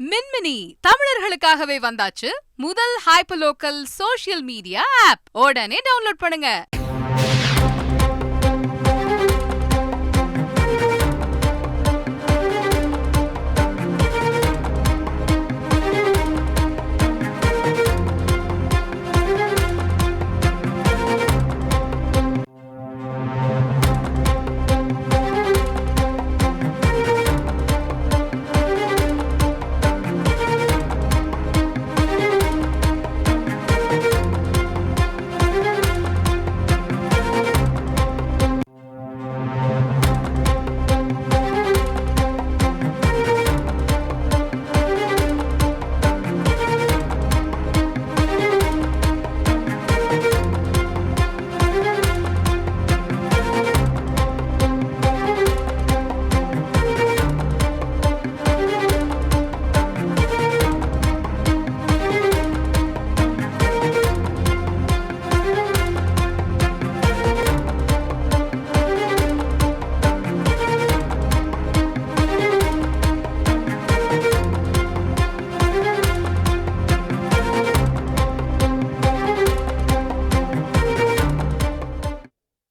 மின்மினி தமிழர்களுக்காகவே வந்தாச்சு முதல் hyperlocal social media app. உடனே டவுன்லோட் பண்ணுங்க.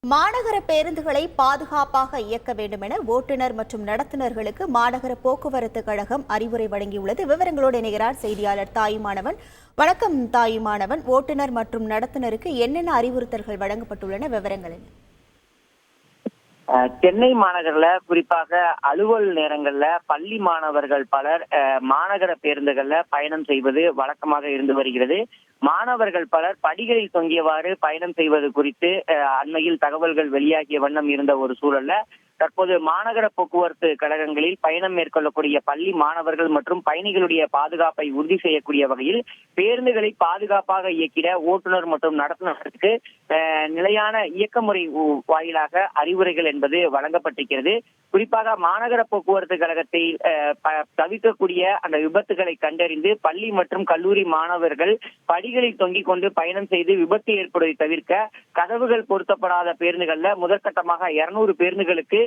மாநகர பேருந்துகளை பாதுகாப்பாக இயக்க வேண்டும் என ஓட்டுநர் மற்றும் நடத்துனர்களுக்கு மாநகர போக்குவரத்து கழகம் அறிவுரை வழங்கியுள்ளது. விவரங்களோடு இணைகிறார் செய்தியாளர் தாயுமானவன். வணக்கம் தாயுமானவன். ஓட்டுநர் மற்றும் நடத்துனருக்கு என்னென்ன அறிவுறுத்தல்கள் வழங்கப்பட்டுள்ளன, விவரங்கள் என்ன? சென்னை மாநகர்ல குறிப்பாக அலுவல் நேரங்கள்ல பள்ளி மாணவர்கள் பலர் மாநகர பேருந்துகள்ல பயணம் செய்வது வழக்கமாக இருந்து வருகிறது. மாணவர்கள் பலர் படிகளில் தொங்கியவாறு பயணம் செய்வது குறித்து அண்மையில் தகவல்கள் வெளியாகிய வண்ணம் இருந்த ஒரு சூழல்ல தற்போது மாநகர போக்குவரத்து கழகங்களில் பயணம் மேற்கொள்ளக்கூடிய பள்ளி மாணவர்கள் மற்றும் பயணிகளுடைய பாதுகாப்பை உறுதி செய்யக்கூடிய வகையில் பேருந்துகளை பாதுகாப்பாக இயக்கிட ஓட்டுநர் மற்றும் நடத்துனருக்கு நிலையான இயக்க முறை வாயிலாக அறிவுரைகள் என்பது வழங்கப்பட்டிருக்கிறது. குறிப்பாக மாநகர போக்குவரத்து கழகத்தை தவிர்க்கக்கூடிய அந்த விபத்துகளை கண்டறிந்து பள்ளி மற்றும் கல்லூரி மாணவர்கள் படிகளில் தொங்கிக் கொண்டு பயணம் செய்து விபத்து ஏற்படுவதை தவிர்க்க கதவுகள் பொருத்தப்படாத பேருந்துகள்ல முதற்கட்டமாக 200 பேருந்துகளுக்கு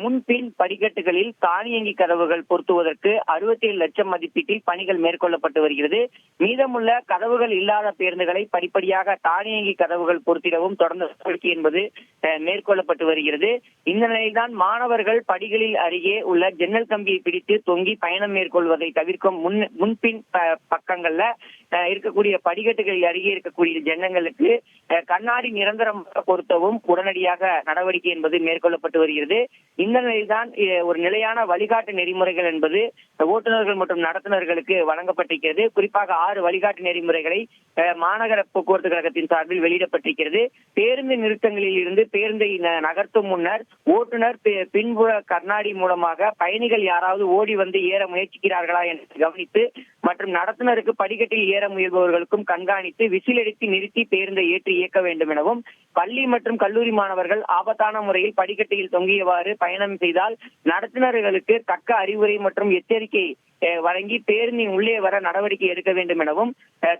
முன்பின் படிக்கட்டுகளில் தானியங்கி கதவுகள் பொருத்துவதற்கு 67 லட்சம் மதிப்பீட்டில் பணிகள் மேற்கொள்ளப்பட்டு வருகிறது. மீதமுள்ள கதவுகள் இல்லாத பேருந்துகளை படிப்படியாக தானியங்கி கதவுகள் பொருத்திடவும் தொடர்ந்து நடவடிக்கை என்பது மேற்கொள்ளப்பட்டு வருகிறது. இந்த நிலையில்தான் மாணவர்கள் படிகளில் அருகே உள்ள ஜன்னல் கம்பியை பிடித்து தொங்கி பயணம் மேற்கொள்வதை தவிர்க்கும் முன்பின் பக்கங்கள்ல இருக்கக்கூடிய படிக்கட்டுகளில் அருகே இருக்கக்கூடிய ஜன்னங்களுக்கு கண்ணாடி நிரந்தரமாக பொருத்தவும் உடனடியாக நடவடிக்கை என்பது மேற்கொள்ளப்பட்டு வருகிறது. இந்த நிலையில்தான் ஒரு நிலையான வழிகாட்டு நெறிமுறைகள் என்பது ஓட்டுநர்கள் மற்றும் நடத்துனர்களுக்கு வழங்கப்பட்டிருக்கிறது. குறிப்பாக 6 வழிகாட்டு நெறிமுறைகளை மாநகர போக்குவரத்து கழகத்தின் சார்பில் வெளியிடப்பட்டிருக்கிறது. பேருந்து நிறுத்தங்களில் இருந்து பேருந்தை நகர்த்தும் முன்னர் ஓட்டுநர் பின்புற கண்ணாடி மூலமாக பயணிகள் யாராவது ஓடி வந்து ஏற முயற்சிக்கிறார்களா என்று கவனித்து மற்றும் நடத்துனருக்கு படிக்கட்டில் ஏற முயல்பவர்களுக்கும் கண்காணித்து விசிலடித்து நிறுத்தி பேருந்தை ஏற்றி இயக்க வேண்டும் எனவும், பள்ளி மற்றும் கல்லூரி மாணவர்கள் ஆபத்தான முறையில் படிக்கட்டில் தொங்கியவாறு பயணம் செய்தால் நடத்துனர்களுக்கு தக்க அறிவுரை மற்றும் எச்சரிக்கை வழங்கி பேருந்தின் உள்ளே வர நடவடிக்கை எடுக்க வேண்டும் எனவும்,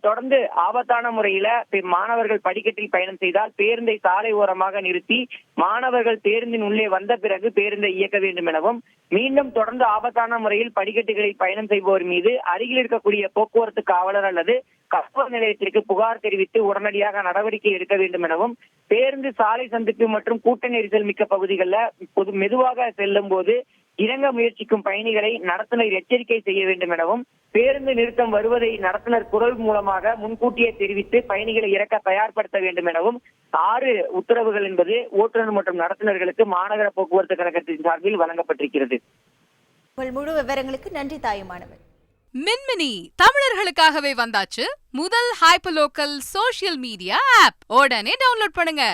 தொடர்ந்து ஆபத்தான முறையில மாணவர்கள் படிக்கட்டில் பயணம் செய்தால் பேருந்தை சாலை ஓரமாக நிறுத்தி மாணவர்கள் பேருந்தின் உள்ளே வந்த பிறகு பேருந்தை இயக்க வேண்டும் எனவும், மீண்டும் தொடர்ந்து ஆபத்தான முறையில் படிக்கட்டுகளில் பயணம் செய்பவர் மீது அருகில் இருக்கக்கூடிய போக்குவரத்து காவலர் அல்லது காவல் நிலையத்திற்கு புகார் தெரிவித்து உடனடியாக நடவடிக்கை எடுக்க வேண்டும் எனவும், பேருந்து சாலை சந்திப்பு மற்றும் கூட்ட நெரிசல் மிக்க பகுதிகளில் மெதுவாக செல்லும் போது இறங்க முயற்சிக்கும் பயணிகளை நடத்துனர் எச்சரிக்கை செய்ய வேண்டும் எனவும், பேருந்து நிறுத்தம் வருவதை நடத்துனர் குரல் மூலமாக முன்கூட்டியே தெரிவித்து பயணிகளை இறக்க தயார்படுத்த வேண்டும் எனவும் 6 உத்தரவுகள் என்பது ஓட்டுநர் மற்றும் நடத்துனர்களுக்கு மாநகர போக்குவரத்து கழகத்தின் சார்பில் வழங்கப்பட்டிருக்கிறது. முழு விவரங்களுக்கு நன்றி தாயுமானவன். மின்மினி தமிழர்களுக்காகவே வந்தாச்சு முதல் ஹைப்பர்லோக்கல் சோஷியல் மீடியா ஆப். உடனே டவுன்லோட் பண்ணுங்க.